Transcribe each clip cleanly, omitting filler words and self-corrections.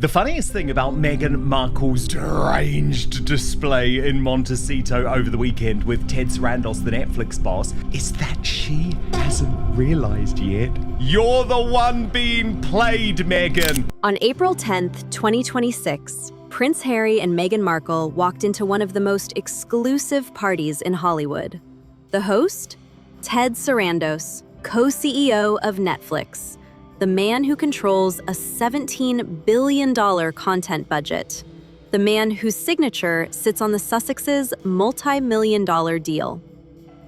The funniest thing about Meghan Markle's deranged display in Montecito over the weekend with Ted Sarandos, the Netflix boss, is that she hasn't realized yet. You're the one being played, Meghan. On April 10th, 2026, Prince Harry and Meghan Markle walked into one of the most exclusive parties in Hollywood. The host? Ted Sarandos, co-CEO of Netflix, the man who controls a $17 billion content budget, the man whose signature sits on the Sussexes' multi-million-dollar deal.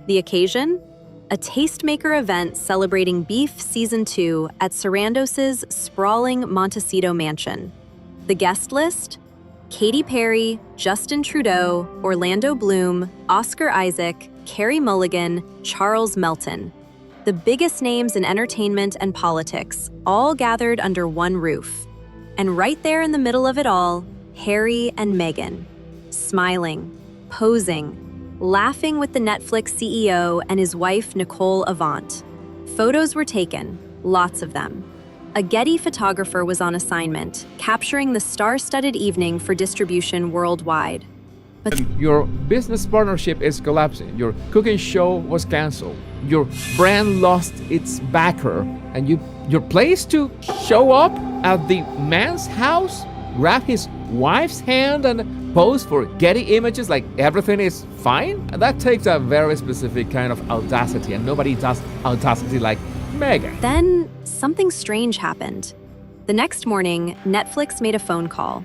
The occasion? A tastemaker event celebrating Beef Season 2 at Sarandos' sprawling Montecito mansion. The guest list? Katy Perry, Justin Trudeau, Orlando Bloom, Oscar Isaac, Carey Mulligan, Charles Melton. The biggest names in entertainment and politics, all gathered under one roof. And right there in the middle of it all, Harry and Meghan, smiling, posing, laughing with the Netflix CEO and his wife Nicole Avant. Photos were taken, lots of them. A Getty photographer was on assignment, capturing the star-studded evening for distribution worldwide. But your business partnership is collapsing. Your cooking show was canceled. Your brand lost its backer. And your place to show up at the man's house, grab his wife's hand and pose for Getty images like everything is fine? That takes a very specific kind of audacity, and nobody does audacity like Meghan. Then something strange happened. The next morning, Netflix made a phone call.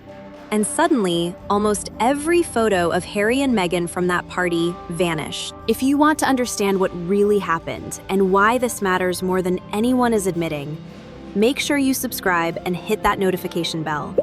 And suddenly, almost every photo of Harry and Meghan from that party vanished. If you want to understand what really happened and why this matters more than anyone is admitting, make sure you subscribe and hit that notification bell.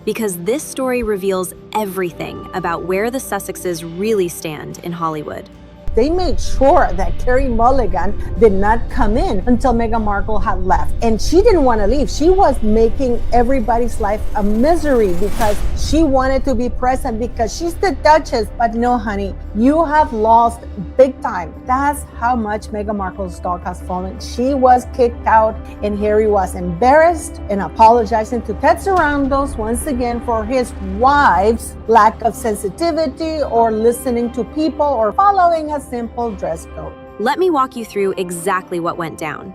Because this story reveals everything about where the Sussexes really stand in Hollywood. They made sure that Carey Mulligan did not come in until Meghan Markle had left. And she didn't want to leave. She was making everybody's life a misery because she wanted to be present because she's the Duchess. But no, honey, you have lost big time. That's how much Meghan Markle's stock has fallen. She was kicked out and Harry was embarrassed and apologizing to Ted Sarandos once again for his wife's lack of sensitivity or listening to people or following a simple dress code. Let me walk you through exactly what went down.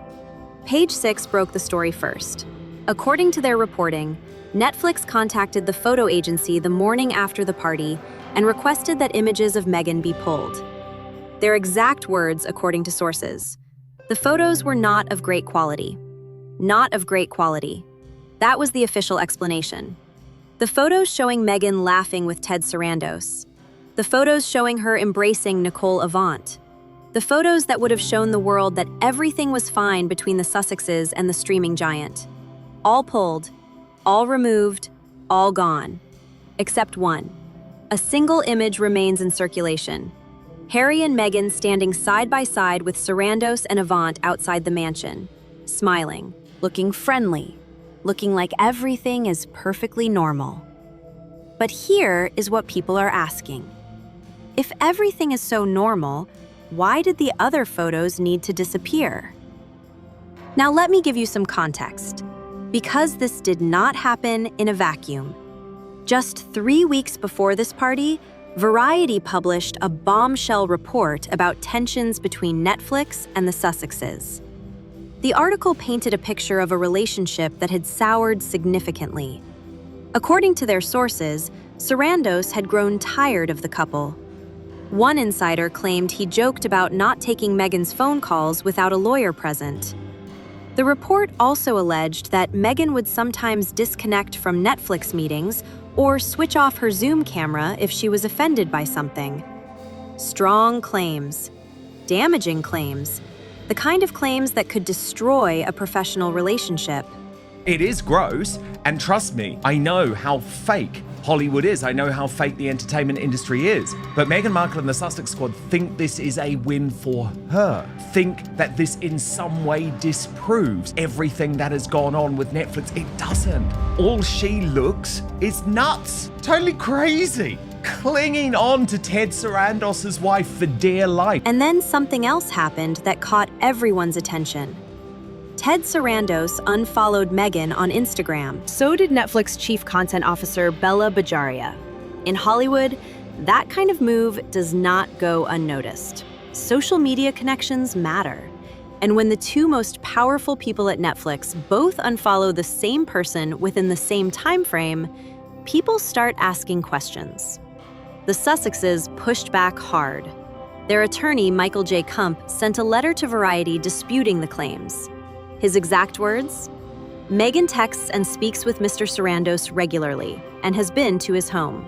Page 6 broke the story first. According to their reporting, Netflix contacted the photo agency the morning after the party and requested that images of Meghan be pulled. Their exact words, according to sources: the photos were not of great quality. Not of great quality. That was the official explanation. The photos showing Meghan laughing with Ted Sarandos. The photos showing her embracing Nicole Avant. The photos that would have shown the world that everything was fine between the Sussexes and the streaming giant. All pulled, all removed, all gone. Except one. A single image remains in circulation. Harry and Meghan standing side by side with Sarandos and Avant outside the mansion, smiling, looking friendly, looking like everything is perfectly normal. But here is what people are asking. If everything is so normal, why did the other photos need to disappear? Now let me give you some context. Because this did not happen in a vacuum. Just 3 weeks before this party, Variety published a bombshell report about tensions between Netflix and the Sussexes. The article painted a picture of a relationship that had soured significantly. According to their sources, Sarandos had grown tired of the couple. One insider claimed he joked about not taking Meghan's phone calls without a lawyer present. The report also alleged that Meghan would sometimes disconnect from Netflix meetings or switch off her Zoom camera if she was offended by something. Strong claims, damaging claims, the kind of claims that could destroy a professional relationship. It is gross, and trust me, I know how fake Hollywood is. I know how fake the entertainment industry is. But Meghan Markle and the Sussex Squad think this is a win for her. Think that this in some way disproves everything that has gone on with Netflix. It doesn't. All she looks is nuts. Totally crazy. Clinging on to Ted Sarandos' wife for dear life. And then something else happened that caught everyone's attention. Ted Sarandos unfollowed Meghan on Instagram. So did Netflix Chief Content Officer Bella Bajaria. In Hollywood, that kind of move does not go unnoticed. Social media connections matter. And when the two most powerful people at Netflix both unfollow the same person within the same time frame, people start asking questions. The Sussexes pushed back hard. Their attorney, Michael J. Kump, sent a letter to Variety disputing the claims. His exact words? Meghan texts and speaks with Mr. Sarandos regularly and has been to his home.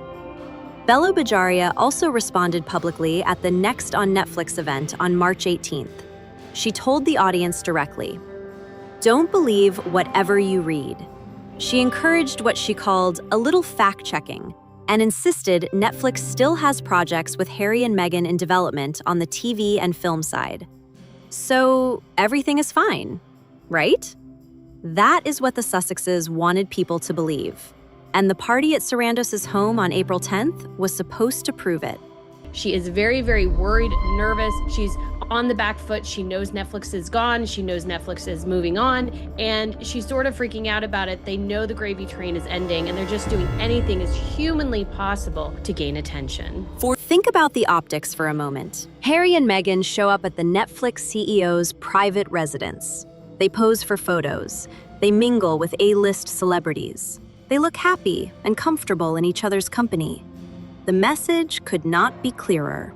Bella Bajaria also responded publicly at the Next on Netflix event on March 18th. She told the audience directly, "Don't believe whatever you read." She encouraged what she called a little fact-checking and insisted Netflix still has projects with Harry and Meghan in development on the TV and film side. So everything is fine, right? That is what the Sussexes wanted people to believe. And the party at Sarandos' home on April 10th was supposed to prove it. She is very, very worried, nervous. She's on the back foot. She knows Netflix is gone. She knows Netflix is moving on, and she's sort of freaking out about it. They know the gravy train is ending, and they're just doing anything as humanly possible to gain attention. Think about the optics for a moment. Harry and Meghan show up at the Netflix CEO's private residence. They pose for photos. They mingle with A-list celebrities. They look happy and comfortable in each other's company. The message could not be clearer.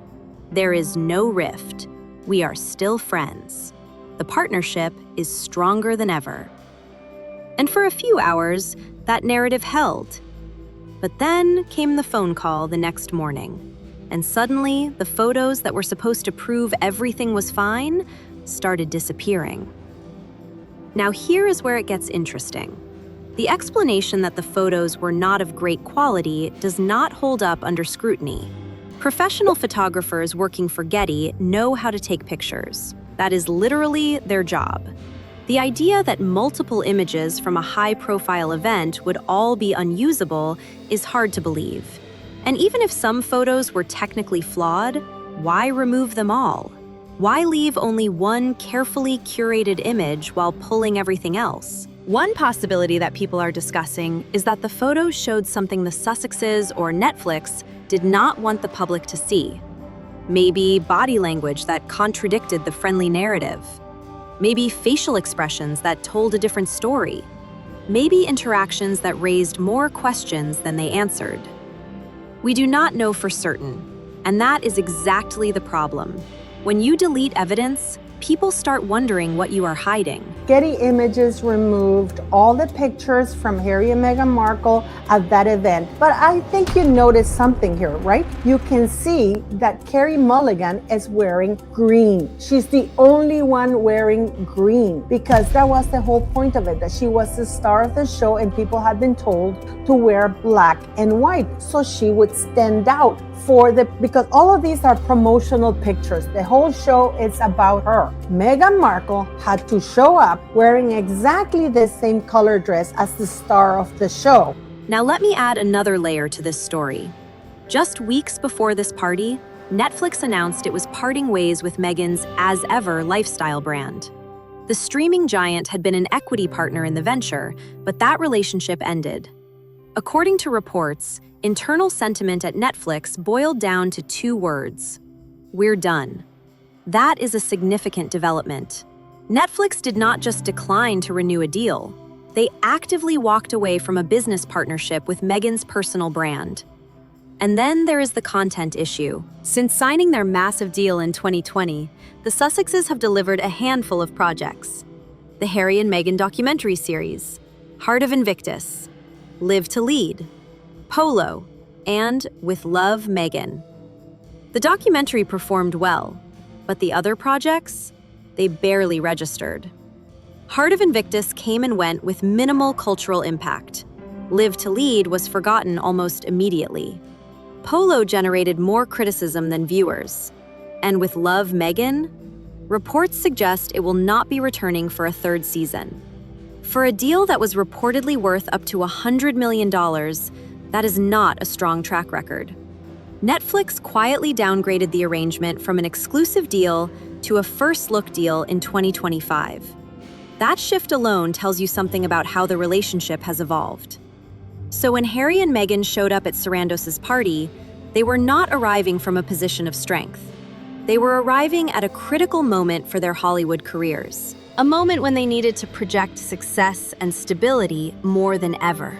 There is no rift. We are still friends. The partnership is stronger than ever. And for a few hours, that narrative held. But then came the phone call the next morning. And suddenly, the photos that were supposed to prove everything was fine started disappearing. Now here is where it gets interesting. The explanation that the photos were not of great quality does not hold up under scrutiny. Professional photographers working for Getty know how to take pictures. That is literally their job. The idea that multiple images from a high-profile event would all be unusable is hard to believe. And even if some photos were technically flawed, why remove them all? Why leave only one carefully curated image while pulling everything else? One possibility that people are discussing is that the photos showed something the Sussexes or Netflix did not want the public to see. Maybe body language that contradicted the friendly narrative. Maybe facial expressions that told a different story. Maybe interactions that raised more questions than they answered. We do not know for certain, and that is exactly the problem. When you delete evidence, people start wondering what you are hiding. Getty Images removed all the pictures from Harry and Meghan Markle at that event. But I think you noticed something here, right? You can see that Carey Mulligan is wearing green. She's the only one wearing green because that was the whole point of it, that she was the star of the show and people had been told to wear black and white so she would stand out because all of these are promotional pictures. The whole show is about her. Meghan Markle had to show up wearing exactly the same color dress as the star of the show. Now let me add another layer to this story. Just weeks before this party, Netflix announced it was parting ways with Meghan's As Ever lifestyle brand. The streaming giant had been an equity partner in the venture, but that relationship ended. According to reports, internal sentiment at Netflix boiled down to 2 words: "We're done." That is a significant development. Netflix did not just decline to renew a deal. They actively walked away from a business partnership with Meghan's personal brand. And then there is the content issue. Since signing their massive deal in 2020, the Sussexes have delivered a handful of projects. The Harry and Meghan documentary series, Heart of Invictus, Live to Lead, Polo, and With Love, Meghan. The documentary performed well, but the other projects, they barely registered. Heart of Invictus came and went with minimal cultural impact. Live to Lead was forgotten almost immediately. Polo generated more criticism than viewers. And With Love, Meghan, reports suggest it will not be returning for a 3rd season. For a deal that was reportedly worth up to $100 million, that is not a strong track record. Netflix quietly downgraded the arrangement from an exclusive deal to a first-look deal in 2025. That shift alone tells you something about how the relationship has evolved. So when Harry and Meghan showed up at Sarandos' party, they were not arriving from a position of strength. They were arriving at a critical moment for their Hollywood careers. A moment when they needed to project success and stability more than ever.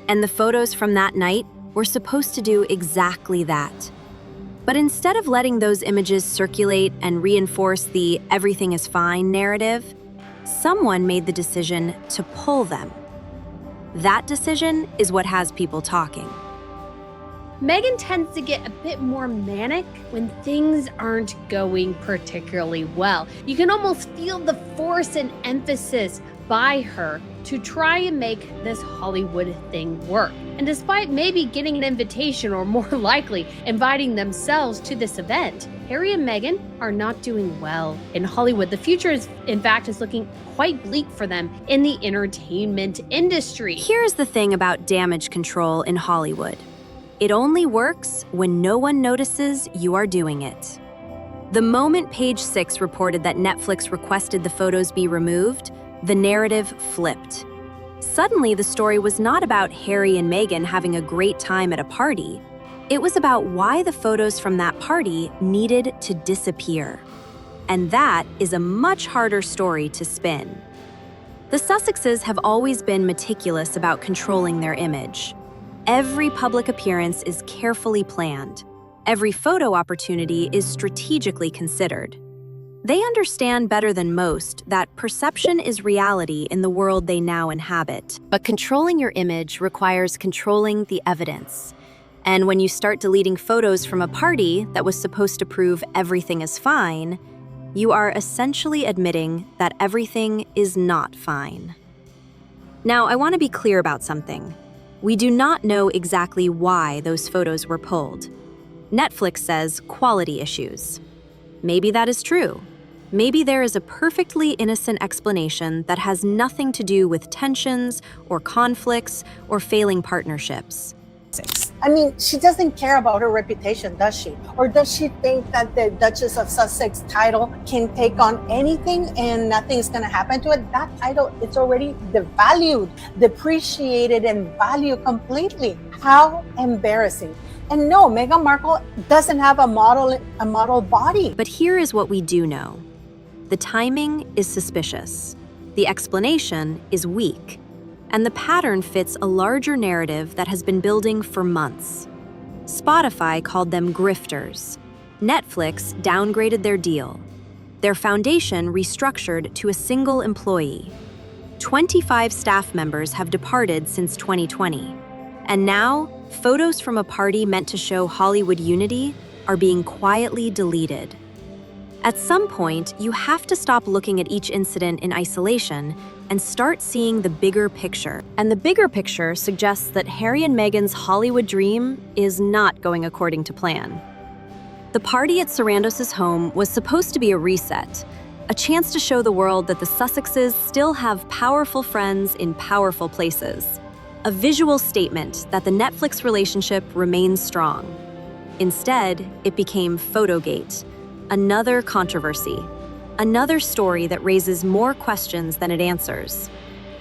And the photos from that night were supposed to do exactly that. But instead of letting those images circulate and reinforce the "everything is fine" narrative, someone made the decision to pull them. That decision is what has people talking. Meghan tends to get a bit more manic when things aren't going particularly well. You can almost feel the force and emphasis by her to try and make this Hollywood thing work. And despite maybe getting an invitation, or more likely inviting themselves to this event, Harry and Meghan are not doing well in Hollywood. The future is looking quite bleak for them in the entertainment industry. Here's the thing about damage control in Hollywood. It only works when no one notices you are doing it. The moment Page 6 reported that Netflix requested the photos be removed, the narrative flipped. Suddenly, the story was not about Harry and Meghan having a great time at a party. It was about why the photos from that party needed to disappear. And that is a much harder story to spin. The Sussexes have always been meticulous about controlling their image. Every public appearance is carefully planned. Every photo opportunity is strategically considered. They understand better than most that perception is reality in the world they now inhabit. But controlling your image requires controlling the evidence. And when you start deleting photos from a party that was supposed to prove everything is fine, you are essentially admitting that everything is not fine. Now, I want to be clear about something. We do not know exactly why those photos were pulled. Netflix says quality issues. Maybe that is true. Maybe there is a perfectly innocent explanation that has nothing to do with tensions or conflicts or failing partnerships. I mean, she doesn't care about her reputation, does she? Or does she think that the Duchess of Sussex title can take on anything and nothing's going to happen to it? That title, it's already devalued, depreciated, and valued completely. How embarrassing. And no, Meghan Markle doesn't have a model body. But here is what we do know. The timing is suspicious. The explanation is weak. And the pattern fits a larger narrative that has been building for months. Spotify called them grifters. Netflix downgraded their deal. Their foundation restructured to a single employee. 25 staff members have departed since 2020. And now, photos from a party meant to show Hollywood unity are being quietly deleted. At some point, you have to stop looking at each incident in isolation and start seeing the bigger picture. And the bigger picture suggests that Harry and Meghan's Hollywood dream is not going according to plan. The party at Sarandos' home was supposed to be a reset, a chance to show the world that the Sussexes still have powerful friends in powerful places. A visual statement that the Netflix relationship remains strong. Instead, it became Photogate, another controversy, another story that raises more questions than it answers.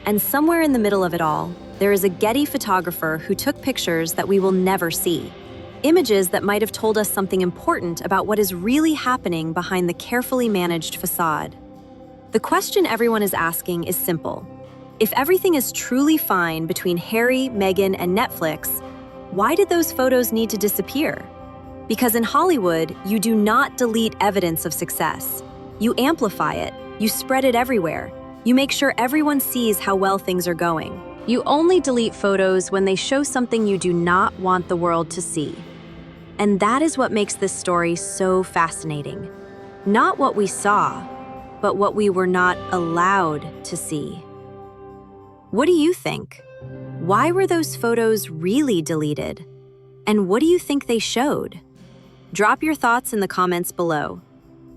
And somewhere in the middle of it all, there is a Getty photographer who took pictures that we will never see. Images that might have told us something important about what is really happening behind the carefully managed facade. The question everyone is asking is simple. If everything is truly fine between Harry, Meghan, and Netflix, why did those photos need to disappear? Because in Hollywood, you do not delete evidence of success. You amplify it, you spread it everywhere, you make sure everyone sees how well things are going. You only delete photos when they show something you do not want the world to see. And that is what makes this story so fascinating. Not what we saw, but what we were not allowed to see. What do you think? Why were those photos really deleted? And what do you think they showed? Drop your thoughts in the comments below.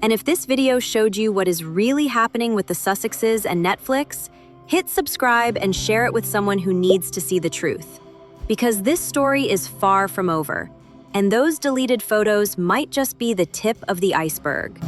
And if this video showed you what is really happening with the Sussexes and Netflix, hit subscribe and share it with someone who needs to see the truth. Because this story is far from over, and those deleted photos might just be the tip of the iceberg.